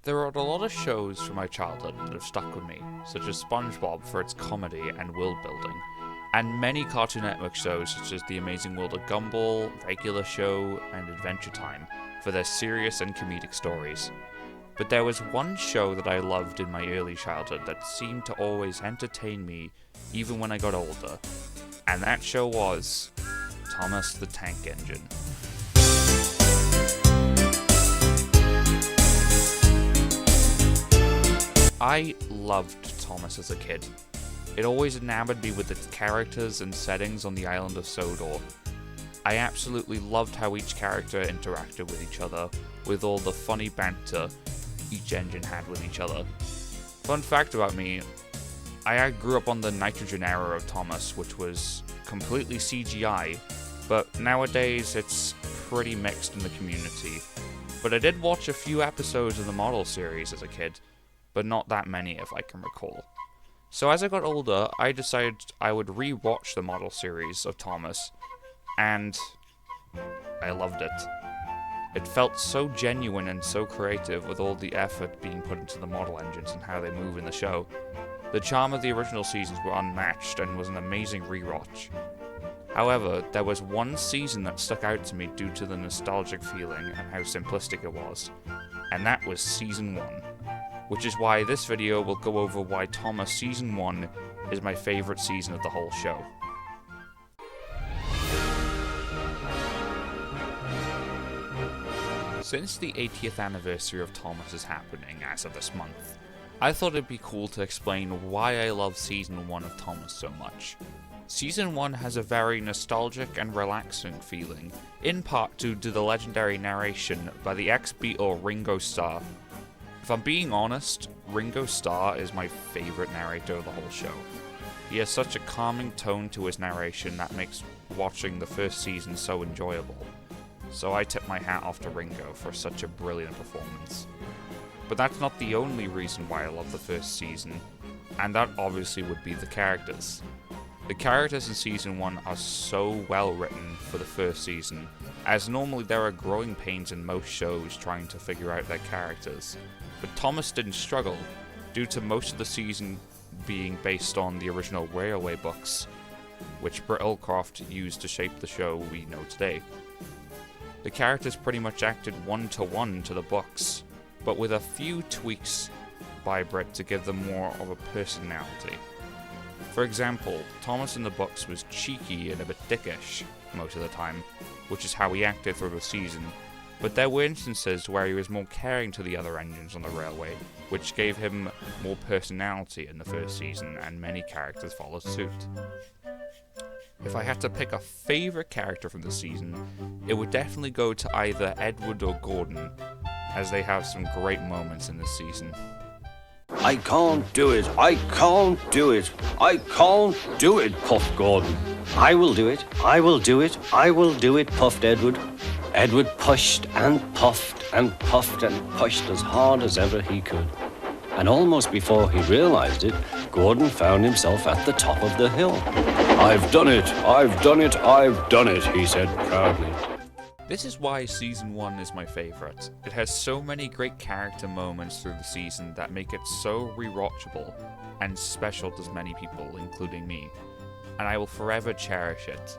There are a lot of shows from my childhood that have stuck with me, such as SpongeBob for its comedy and world building, and many Cartoon Network shows such as The Amazing World of Gumball, Regular Show, and Adventure Time for their serious and comedic stories. But there was one show that I loved in my early childhood that seemed to always entertain me even when I got older, and that show was Thomas the Tank Engine. I loved Thomas as a kid. It always enamored me with its characters and settings on the island of Sodor. I absolutely loved how each character interacted with each other, with all the funny banter each engine had with each other. Fun fact about me, I grew up on the Nitrogen era of Thomas, which was completely CGI, but nowadays it's pretty mixed in the community. But I did watch a few episodes of the model series as a kid, but not that many if I can recall. So as I got older, I decided I would re-watch the model series of Thomas, and I loved it. It felt so genuine and so creative with all the effort being put into the model engines and how they move in the show. The charm of the original seasons were unmatched and was an amazing rewatch. However, there was one season that stuck out to me due to the nostalgic feeling and how simplistic it was, and that was Season 1. Which is why this video will go over why Thomas Season 1 is my favourite season of the whole show. Since the 80th anniversary of Thomas is happening as of this month, I thought it'd be cool to explain why I love Season 1 of Thomas so much. Season 1 has a very nostalgic and relaxing feeling, in part due to the legendary narration by the ex-Beatle Ringo Starr. If I'm being honest, Ringo Starr is my favourite narrator of the whole show. He has such a calming tone to his narration that makes watching the first season so enjoyable. So I tip my hat off to Ringo for such a brilliant performance. But that's not the only reason why I love the first season, and that obviously would be the characters. The characters in Season 1 are so well written for the first season, as normally there are growing pains in most shows trying to figure out their characters. But Thomas didn't struggle, due to most of the season being based on the original Railway books, which Britt Allcroft used to shape the show we know today. The characters pretty much acted one-to-one to the books, but with a few tweaks by Britt to give them more of a personality. For example, Thomas in the books was cheeky and a bit dickish most of the time, which is how he acted through the season, but there were instances where he was more caring to the other engines on the railway, which gave him more personality in the first season, and many characters followed suit. If I had to pick a favourite character from the season, it would definitely go to either Edward or Gordon, as they have some great moments in this season. I can't do it. I can't do it. I can't do it, puffed Gordon. I will do it. I will do it. I will do it, puffed Edward. Edward pushed and puffed and puffed and pushed as hard as ever he could. And almost before he realized it, Gordon found himself at the top of the hill. I've done it. I've done it. I've done it, he said proudly. This is why Season 1 is my favourite. It has so many great character moments through the season that make it so rewatchable and special to many people, including me, and I will forever cherish it.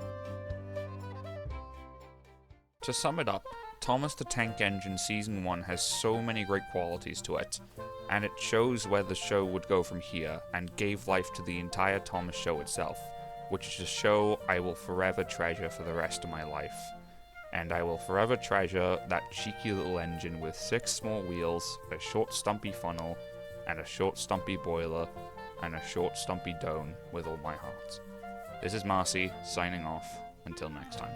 To sum it up, Thomas the Tank Engine Season 1 has so many great qualities to it, and it shows where the show would go from here, and gave life to the entire Thomas show itself, which is a show I will forever treasure for the rest of my life. And I will forever treasure that cheeky little engine with 6 small wheels, a short stumpy funnel, and a short stumpy boiler, and a short stumpy dome with all my heart. This is Marcy, signing off. Until next time.